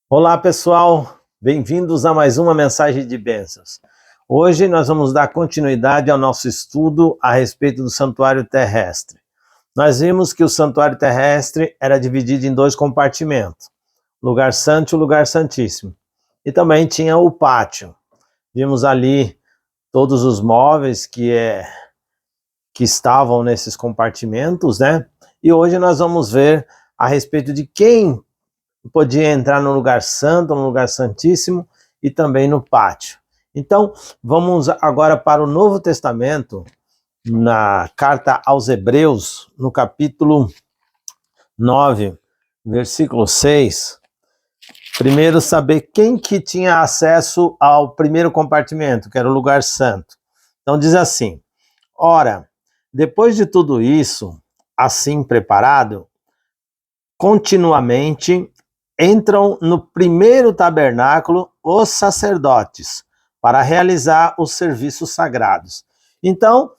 Olá pessoal, bem-vindos a mais uma mensagem de bênçãos. Hoje nós vamos dar continuidade ao nosso estudo a respeito do santuário terrestre. Nós vimos que o santuário terrestre era dividido em dois compartimentos, lugar santo e o lugar santíssimo. E também tinha o pátio. Vimos ali todos os móveis que estavam nesses compartimentos, né? E hoje nós vamos ver a respeito de quem podia entrar no lugar santo, no lugar santíssimo e também no pátio. Então, vamos agora para o Novo Testamento, na carta aos Hebreus, no capítulo 9, versículo 6. Primeiro, saber quem que tinha acesso ao primeiro compartimento, que era o lugar santo. Então, diz assim: ora, depois de tudo isso, assim preparado, continuamente entram no primeiro tabernáculo os sacerdotes para realizar os serviços sagrados. Então,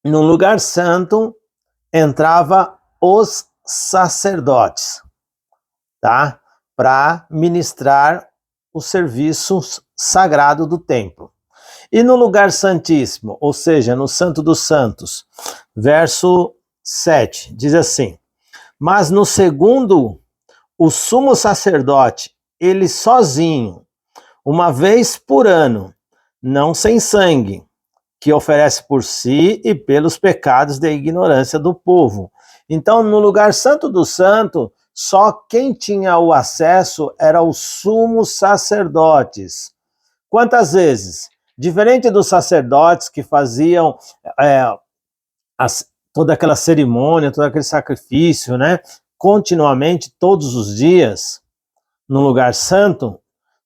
no lugar santo entrava os sacerdotes, tá? Para ministrar os serviços sagrados do templo. E no lugar santíssimo, ou seja, no Santo dos Santos, verso 7, diz assim: mas no segundo, o sumo sacerdote, ele sozinho, uma vez por ano, não sem sangue, que oferece por si e pelos pecados da ignorância do povo. Então, no lugar santo do santo, só quem tinha o acesso era os sumos sacerdotes. Quantas vezes? Diferente dos sacerdotes que faziam toda aquela cerimônia, todo aquele sacrifício, né? Continuamente, todos os dias, no lugar santo,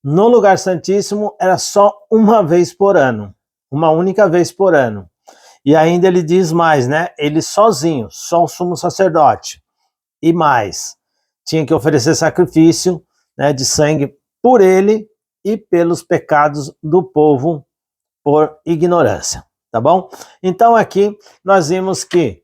no lugar santíssimo era só uma vez por ano, uma única vez por ano. E ainda ele diz mais, né? Ele sozinho, só o sumo sacerdote. E mais, tinha que oferecer sacrifício, né, de sangue por ele e pelos pecados do povo por ignorância, tá bom? Então aqui nós vimos que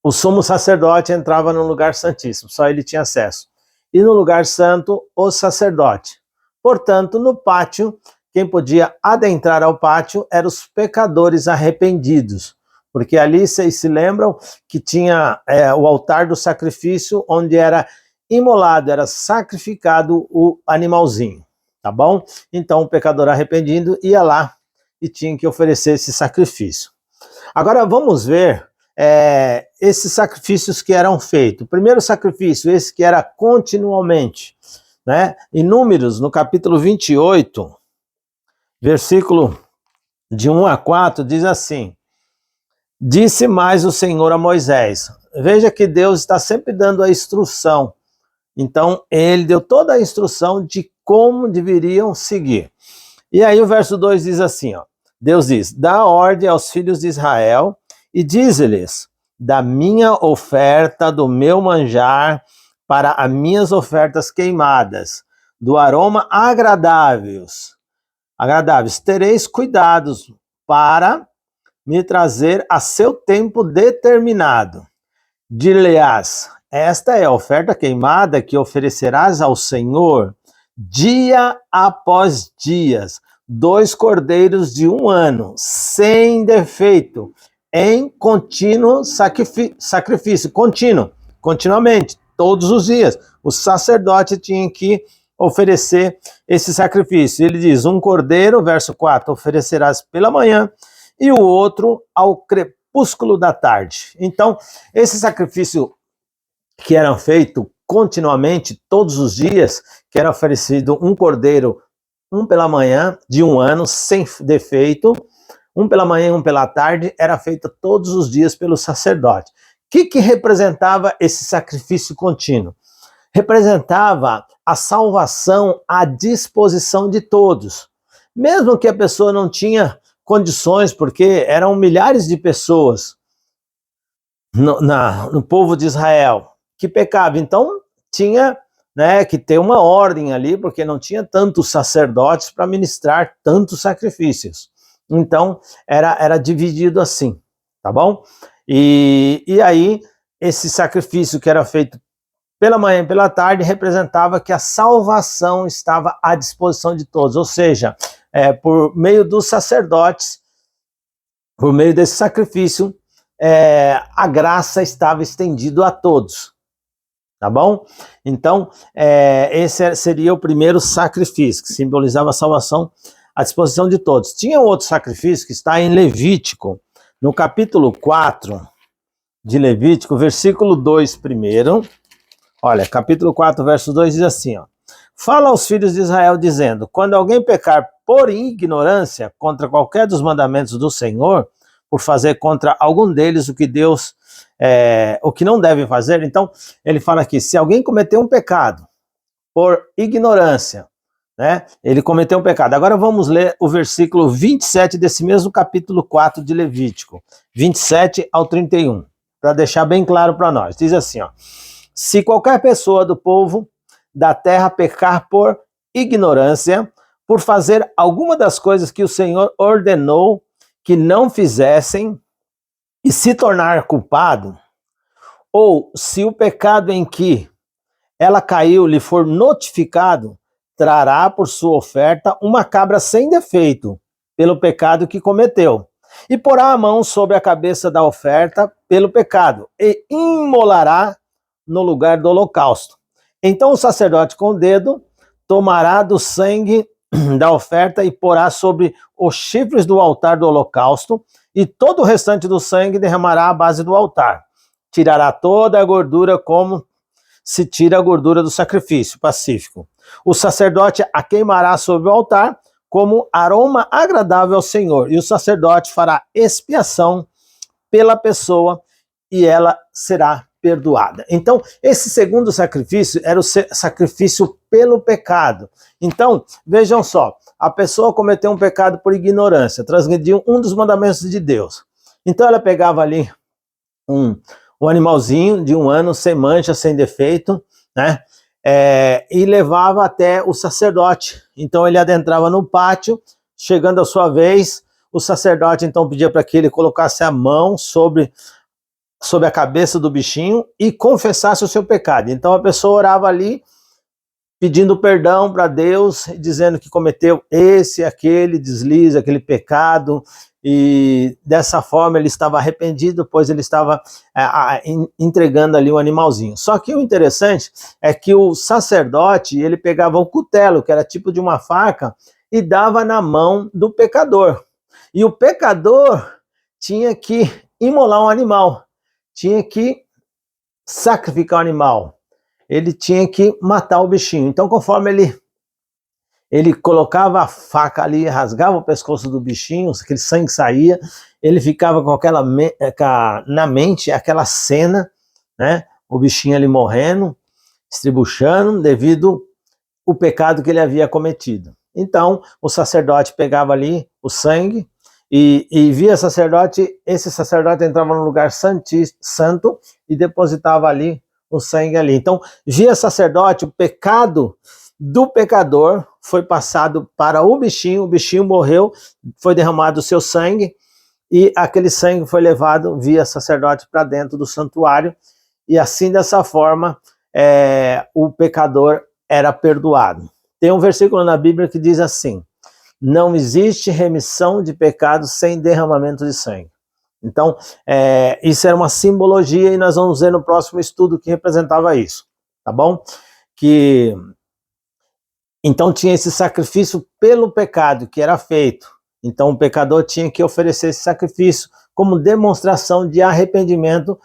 o sumo sacerdote entrava no lugar santíssimo, só ele tinha acesso. E no lugar santo, o sacerdote. Portanto, no pátio, quem podia adentrar ao pátio eram os pecadores arrependidos, porque ali vocês se lembram que tinha o altar do sacrifício, onde era imolado, era sacrificado o animalzinho, tá bom? Então o pecador arrependido ia lá e tinha que oferecer esse sacrifício. Agora vamos ver esses sacrifícios que eram feitos. O primeiro sacrifício, esse que era continuamente, né? Em Números, no capítulo 28, versículo de 1 a 4, diz assim: disse mais o Senhor a Moisés. Veja que Deus está sempre dando a instrução. Então, ele deu toda a instrução de como deveriam seguir. E aí o verso 2 diz assim, ó, Deus diz: dá ordem aos filhos de Israel e diz-lhes: da minha oferta, do meu manjar, para as minhas ofertas queimadas, do aroma agradáveis, tereis cuidados para me trazer a seu tempo determinado. Dir-lhe-ás: esta é a oferta queimada que oferecerás ao Senhor dia após dias, 2 cordeiros de 1 ano, sem defeito, em contínuo sacrifício, continuamente, todos os dias. O sacerdote tinha que oferecer esse sacrifício. Ele diz: um cordeiro, verso 4, oferecerás pela manhã, e o outro ao crepúsculo da tarde. Então, esse sacrifício que era feito continuamente, todos os dias, que era oferecido um cordeiro, um pela manhã, de 1 ano, sem defeito, um pela manhã e um pela tarde, era feito todos os dias pelo sacerdote. O que representava esse sacrifício contínuo? Representava a salvação à disposição de todos. Mesmo que a pessoa não tinha condições, porque eram milhares de pessoas no povo de Israel que pecava, então tinha, né, que ter uma ordem ali, porque não tinha tantos sacerdotes para ministrar tantos sacrifícios. Então era dividido assim, tá bom? E aí esse sacrifício que era feito pela manhã e pela tarde, representava que a salvação estava à disposição de todos, ou seja, por meio dos sacerdotes, por meio desse sacrifício, a graça estava estendida a todos, tá bom? Então, esse seria o primeiro sacrifício, que simbolizava a salvação à disposição de todos. Tinha um outro sacrifício que está em Levítico, no capítulo 4 de Levítico, versículo 2 primeiro. Olha, capítulo 4, verso 2 diz assim, ó: fala aos filhos de Israel dizendo, quando alguém pecar por ignorância contra qualquer dos mandamentos do Senhor, por fazer contra algum deles o que Deus, o que não deve fazer, então ele fala aqui, se alguém cometer um pecado por ignorância, né, ele cometeu um pecado. Agora vamos ler o versículo 27 desse mesmo capítulo 4 de Levítico, 27 ao 31, para deixar bem claro para nós. Diz assim, ó: se qualquer pessoa do povo da terra pecar por ignorância, por fazer alguma das coisas que o Senhor ordenou que não fizessem, e se tornar culpado, ou se o pecado em que ela caiu lhe for notificado, trará por sua oferta uma cabra sem defeito, pelo pecado que cometeu, e porá a mão sobre a cabeça da oferta pelo pecado, e imolará no lugar do holocausto. Então o sacerdote com o dedo tomará do sangue da oferta e porá sobre os chifres do altar do holocausto, e todo o restante do sangue derramará à base do altar. Tirará toda a gordura como se tira a gordura do sacrifício pacífico. O sacerdote a queimará sobre o altar como aroma agradável ao Senhor, e o sacerdote fará expiação pela pessoa e ela será perdoada. Então, esse segundo sacrifício era o sacrifício pelo pecado. Então, vejam só, a pessoa cometeu um pecado por ignorância, transgrediu um dos mandamentos de Deus. Então ela pegava ali um animalzinho de 1 ano, sem mancha, sem defeito, né? E levava até o sacerdote. Então ele adentrava no pátio, chegando a sua vez, o sacerdote então pedia para que ele colocasse a mão sobre a cabeça do bichinho e confessasse o seu pecado. Então a pessoa orava ali, pedindo perdão para Deus, dizendo que cometeu esse, aquele deslize, aquele pecado, e dessa forma ele estava arrependido, pois ele estava entregando ali um animalzinho. Só que o interessante é que o sacerdote, ele pegava o cutelo, que era tipo de uma faca, e dava na mão do pecador. E o pecador tinha que imolar um animal, tinha que sacrificar o animal, ele tinha que matar o bichinho. Então, conforme ele colocava a faca ali, rasgava o pescoço do bichinho, aquele sangue saía, ele ficava com na mente aquela cena, né? O bichinho ali morrendo, estribuchando, devido ao pecado que ele havia cometido. Então, o sacerdote pegava ali o sangue e via esse sacerdote entrava no lugar santo e depositava ali o sangue ali. Então, via sacerdote, o pecado do pecador foi passado para o bichinho morreu, foi derramado o seu sangue, e aquele sangue foi levado via sacerdote para dentro do santuário, e assim, dessa forma, o pecador era perdoado. Tem um versículo na Bíblia que diz assim: não existe remissão de pecados sem derramamento de sangue. Então, isso era uma simbologia, e nós vamos ver no próximo estudo que representava isso, tá bom? Então tinha esse sacrifício pelo pecado que era feito. Então o pecador tinha que oferecer esse sacrifício como demonstração de arrependimento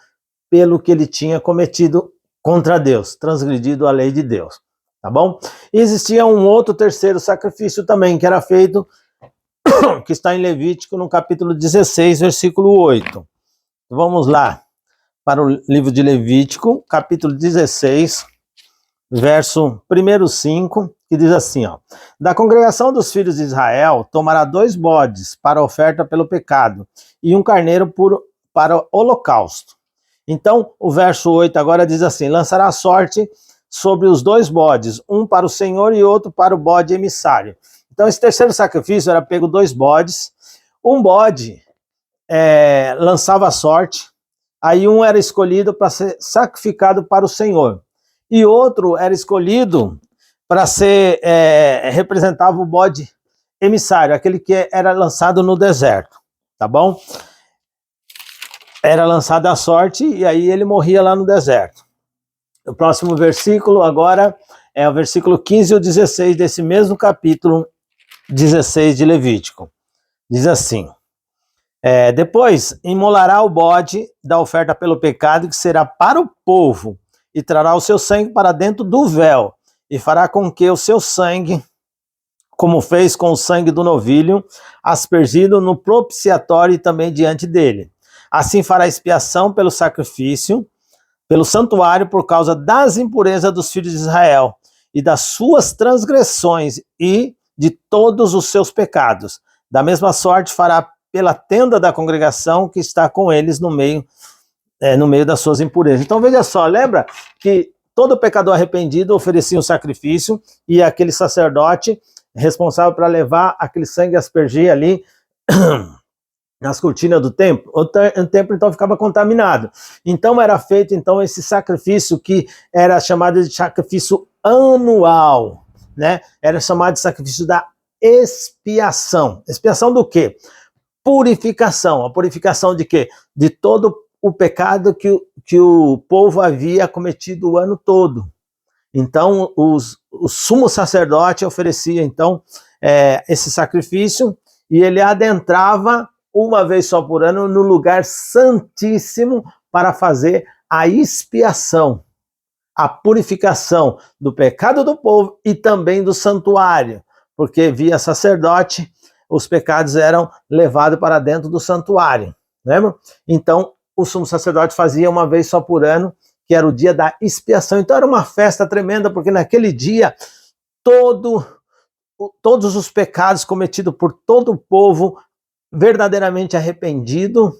pelo que ele tinha cometido contra Deus, transgredido a lei de Deus, tá bom? E existia um outro terceiro sacrifício também, que era feito, que está em Levítico, no capítulo 16, versículo 8. Vamos lá para o livro de Levítico, capítulo 16, verso 5, que diz assim, ó: da congregação dos filhos de Israel tomará 2 bodes para oferta pelo pecado, e um carneiro para o holocausto. Então, o verso 8 agora diz assim: lançará sorte sobre os 2 bodes, um para o Senhor e outro para o bode emissário. Então, esse terceiro sacrifício era pego 2 bodes, um bode lançava sorte, aí um era escolhido para ser sacrificado para o Senhor, e outro era escolhido para ser, representava o bode emissário, aquele que era lançado no deserto, tá bom? Era lançado à sorte e aí ele morria lá no deserto. O próximo versículo agora é o versículo 15 e o 16 desse mesmo capítulo 16 de Levítico. Diz assim: depois imolará o bode da oferta pelo pecado, que será para o povo, e trará o seu sangue para dentro do véu, e fará com que o seu sangue, como fez com o sangue do novilho, aspergido no propiciatório e também diante dele. Assim fará expiação pelo sacrifício, pelo santuário, por causa das impurezas dos filhos de Israel, e das suas transgressões, e de todos os seus pecados. Da mesma sorte fará pela tenda da congregação que está com eles no meio das suas impurezas. Então veja só, lembra que todo pecador arrependido oferecia um sacrifício, e aquele sacerdote responsável para levar aquele sangue e aspergir ali nas cortinas do templo, o templo então ficava contaminado. Então era feito então esse sacrifício que era chamado de sacrifício anual, né? Era chamado de sacrifício da expiação. Expiação do quê? Purificação. A purificação de quê? De todo o pecado que o povo havia cometido o ano todo. Então o sumo sacerdote oferecia então esse sacrifício, e ele adentrava uma vez só por ano no lugar santíssimo para fazer a expiação, a purificação do pecado do povo e também do santuário, porque via sacerdote os pecados eram levados para dentro do santuário, lembra? Então o sumo sacerdote fazia uma vez só por ano, que era o dia da expiação. Então era uma festa tremenda, porque naquele dia todos os pecados cometidos por todo o povo verdadeiramente arrependido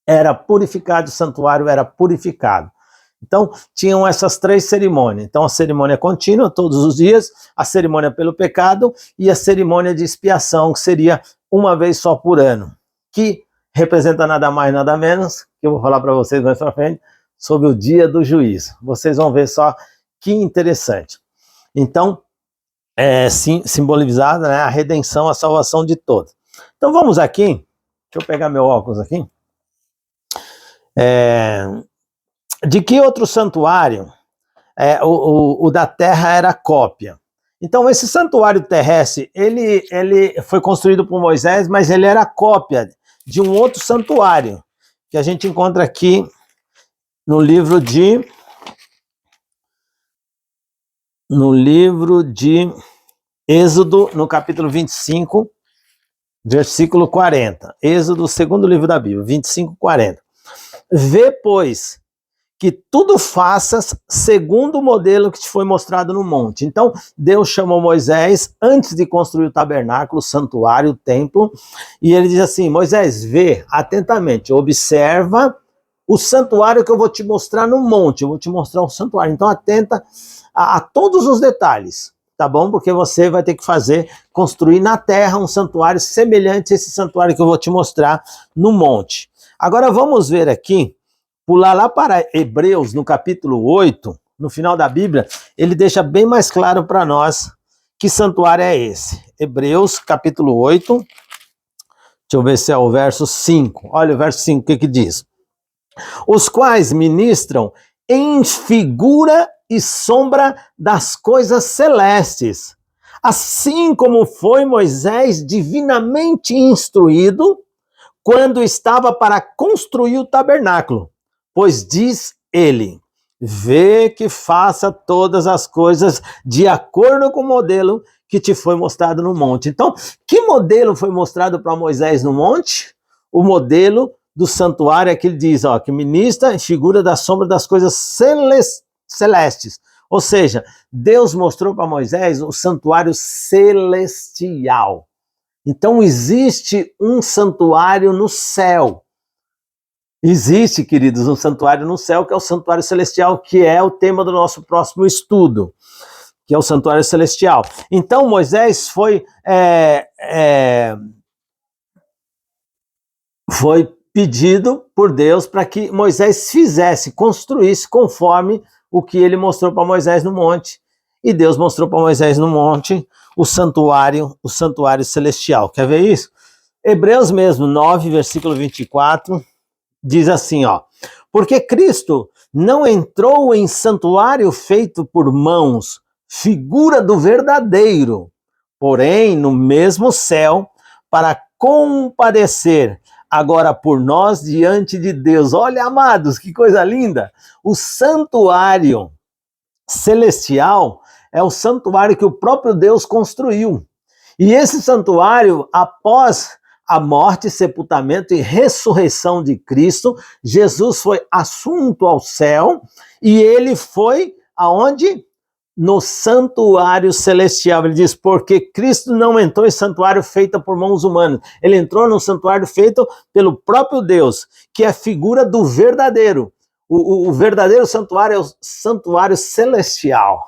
era purificado, o santuário era purificado. Então tinham essas três cerimônias. Então a cerimônia contínua, todos os dias, a cerimônia pelo pecado e a cerimônia de expiação, que seria uma vez só por ano, que representa nada mais, nada menos, que eu vou falar para vocês mais para frente, sobre o dia do juízo. Vocês vão ver só que interessante. Então, simbolizada, né, a redenção, a salvação de todos. Então vamos aqui, deixa eu pegar meu óculos aqui. De que outro santuário o da terra era cópia? Então esse santuário terrestre, ele foi construído por Moisés, mas ele era cópia de um outro santuário, que a gente encontra aqui no livro de Êxodo, no capítulo 25, versículo 40. Êxodo, segundo livro da Bíblia, 25, 40. Vê, pois, que tudo faças segundo o modelo que te foi mostrado no monte. Então, Deus chamou Moisés antes de construir o tabernáculo, o santuário, o templo, e ele diz assim: Moisés, vê atentamente, observa o santuário que eu vou te mostrar no monte, eu vou te mostrar o santuário. Então, atenta a todos os detalhes, tá bom? Porque você vai ter que construir na terra um santuário semelhante a esse santuário que eu vou te mostrar no monte. Agora vamos ver aqui, pular lá para Hebreus, no capítulo 8, no final da Bíblia, ele deixa bem mais claro para nós que santuário é esse. Hebreus, capítulo 8, deixa eu ver se é o verso 5. Olha o verso 5, o que diz? Os quais ministram em figura e sombra das coisas celestes, assim como foi Moisés divinamente instruído quando estava para construir o tabernáculo. Pois diz ele: vê que faça todas as coisas de acordo com o modelo que te foi mostrado no monte. Então, que modelo foi mostrado para Moisés no monte? O modelo do santuário é que ele diz, que ministra em figura da sombra das coisas celestes. Ou seja, Deus mostrou para Moisés o santuário celestial. Então existe um santuário no céu. Existe, queridos, um santuário no céu, que é o santuário celestial, que é o tema do nosso próximo estudo, que é o santuário celestial. Então Moisés foi pedido por Deus para que Moisés construísse conforme o que ele mostrou para Moisés no monte. E Deus mostrou para Moisés no monte o santuário celestial. Quer ver isso? Hebreus mesmo, 9, versículo 24, diz assim, ó: porque Cristo não entrou em santuário feito por mãos, figura do verdadeiro, porém no mesmo céu, para compadecer agora por nós diante de Deus. Olha, amados, que coisa linda! O santuário celestial é o santuário que o próprio Deus construiu. E esse santuário, após a morte, sepultamento e ressurreição de Cristo, Jesus foi assunto ao céu e ele foi aonde? No santuário celestial. Ele diz, porque Cristo não entrou em santuário feito por mãos humanas. Ele entrou no santuário feito pelo próprio Deus, que é figura do verdadeiro. O verdadeiro santuário é o santuário celestial.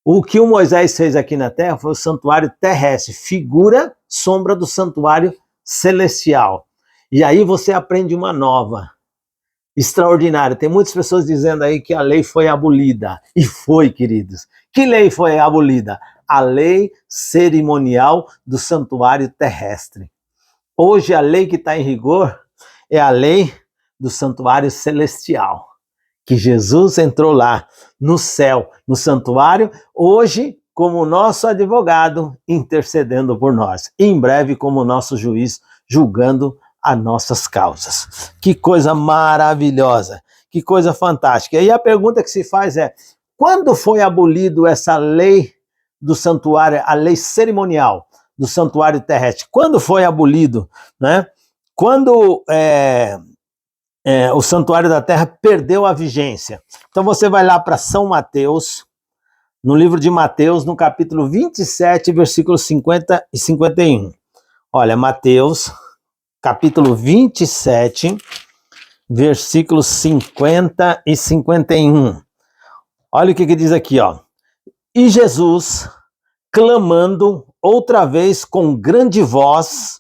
O que o Moisés fez aqui na terra foi o santuário terrestre, figura, sombra do santuário celestial. E aí você aprende uma nova, extraordinária. Tem muitas pessoas dizendo aí que a lei foi abolida. E foi, queridos. Que lei foi abolida? A lei cerimonial do santuário terrestre. Hoje a lei que está em rigor é a lei do santuário celestial. Que Jesus entrou lá no céu, no santuário, hoje como nosso advogado intercedendo por nós. E em breve como nosso juiz julgando as nossas causas. Que coisa maravilhosa, que coisa fantástica. E a pergunta que se faz é, quando foi abolido essa lei do santuário, a lei cerimonial do santuário terrestre? Quando foi abolido, né? Quando o santuário da terra perdeu a vigência. Então você vai lá para São Mateus, no livro de Mateus, no capítulo 27, versículos 50 e 51. Olha, Mateus, capítulo 27, versículos 50 e 51. Olha o que diz aqui, ó. E Jesus, clamando outra vez com grande voz,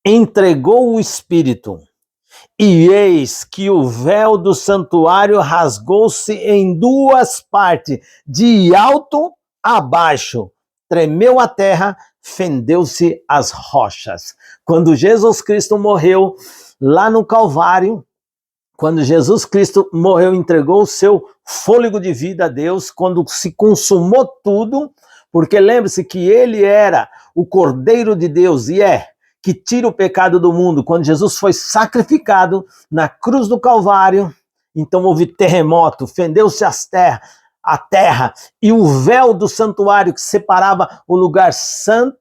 entregou o Espírito. E eis que o véu do santuário rasgou-se em duas partes, de alto a baixo. Tremeu a terra, fendeu-se as rochas. Quando Jesus Cristo morreu lá no Calvário, quando Jesus Cristo morreu, entregou o seu fôlego de vida a Deus, quando se consumou tudo, porque lembre-se que ele era o Cordeiro de Deus, e que tira o pecado do mundo. Quando Jesus foi sacrificado na cruz do Calvário, então houve terremoto, fendeu-se a terra, e o véu do santuário que separava o lugar santo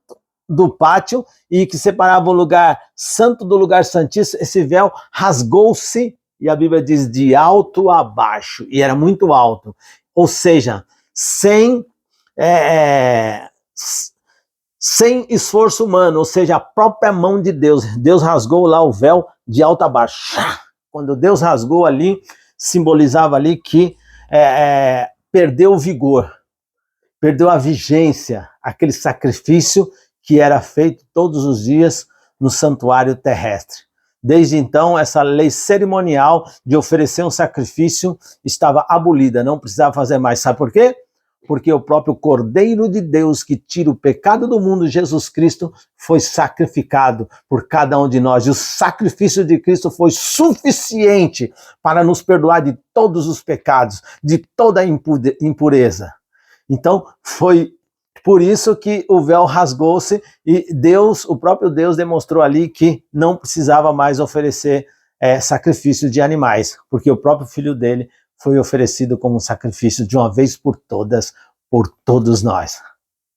do pátio e que separava o lugar santo do lugar santíssimo, esse véu rasgou-se, e a Bíblia diz de alto a baixo, e era muito alto, ou seja, sem esforço humano, ou seja, a própria mão de Deus. Deus rasgou lá o véu de alto a baixo. Quando Deus rasgou ali, simbolizava ali que perdeu o vigor, perdeu a vigência, aquele sacrifício que era feito todos os dias no santuário terrestre. Desde então, essa lei cerimonial de oferecer um sacrifício estava abolida, não precisava fazer mais. Sabe por quê? Porque o próprio Cordeiro de Deus que tira o pecado do mundo, Jesus Cristo, foi sacrificado por cada um de nós. E o sacrifício de Cristo foi suficiente para nos perdoar de todos os pecados, de toda a impureza. Então, foi por isso que o véu rasgou-se e Deus, o próprio Deus, demonstrou ali que não precisava mais oferecer sacrifício de animais, porque o próprio Filho dele foi oferecido como um sacrifício de uma vez por todas, por todos nós.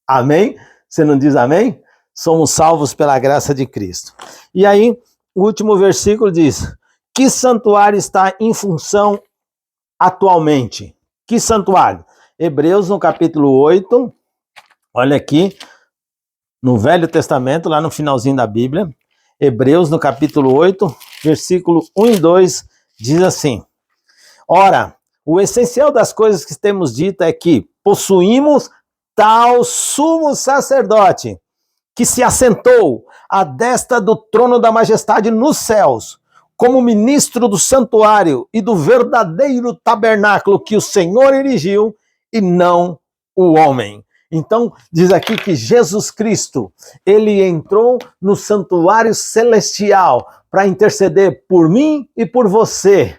Amém? Você não diz amém? Somos salvos pela graça de Cristo. E aí, o último versículo diz, que santuário está em função atualmente? Que santuário? Hebreus, no capítulo 8, olha aqui, no Velho Testamento, lá no finalzinho da Bíblia, Hebreus, no capítulo 8, versículo 1 e 2, diz assim, ora, o essencial das coisas que temos dito é que possuímos tal sumo sacerdote que se assentou à destra do trono da majestade nos céus, como ministro do santuário e do verdadeiro tabernáculo que o Senhor erigiu e não o homem. Então, diz aqui que Jesus Cristo, ele entrou no santuário celestial para interceder por mim e por você.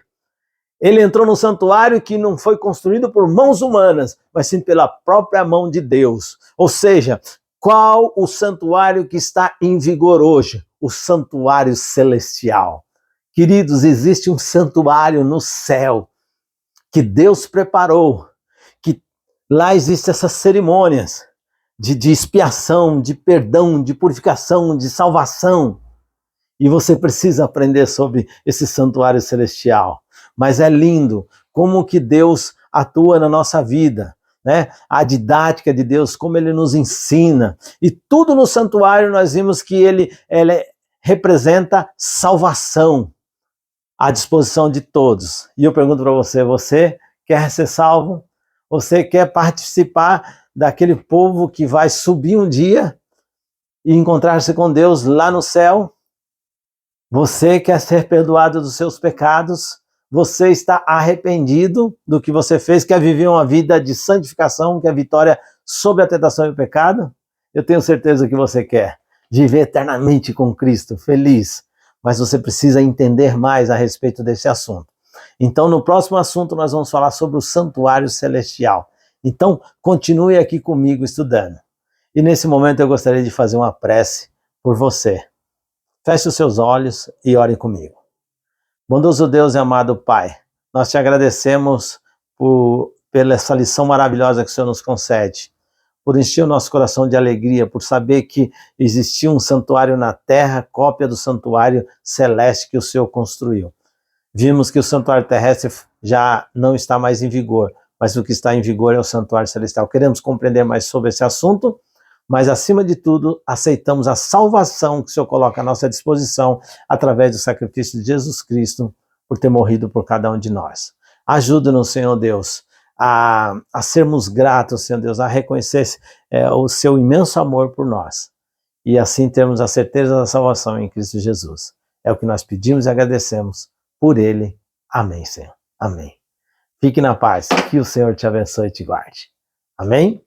Ele entrou no santuário que não foi construído por mãos humanas, mas sim pela própria mão de Deus. Ou seja, qual o santuário que está em vigor hoje? O santuário celestial. Queridos, existe um santuário no céu que Deus preparou, que lá existem essas cerimônias de expiação, de perdão, de purificação, de salvação. E você precisa aprender sobre esse santuário celestial. Mas é lindo como que Deus atua na nossa vida, né? A didática de Deus, como Ele nos ensina. E tudo no santuário nós vimos que ele representa salvação à disposição de todos. E eu pergunto para você, você quer ser salvo? Você quer participar daquele povo que vai subir um dia e encontrar-se com Deus lá no céu? Você quer ser perdoado dos seus pecados? Você está arrependido do que você fez? Quer viver uma vida de santificação, quer vitória sobre a tentação e o pecado? Eu tenho certeza que você quer viver eternamente com Cristo, feliz. Mas você precisa entender mais a respeito desse assunto. Então, no próximo assunto, nós vamos falar sobre o santuário celestial. Então, continue aqui comigo estudando. E nesse momento eu gostaria de fazer uma prece por você. Feche os seus olhos e ore comigo. Bondoso Deus e amado Pai, nós te agradecemos pela essa lição maravilhosa que o Senhor nos concede, por encher o nosso coração de alegria, por saber que existia um santuário na terra, cópia do santuário celeste que o Senhor construiu. Vimos que o santuário terrestre já não está mais em vigor, mas o que está em vigor é o santuário celestial. Queremos compreender mais sobre esse assunto, mas acima de tudo, aceitamos a salvação que o Senhor coloca à nossa disposição através do sacrifício de Jesus Cristo por ter morrido por cada um de nós. Ajuda-nos, Senhor Deus, a sermos gratos, Senhor Deus, a reconhecer o seu imenso amor por nós e assim termos a certeza da salvação em Cristo Jesus. É o que nós pedimos e agradecemos por Ele. Amém, Senhor. Amém. Fique na paz. Que o Senhor te abençoe e te guarde. Amém?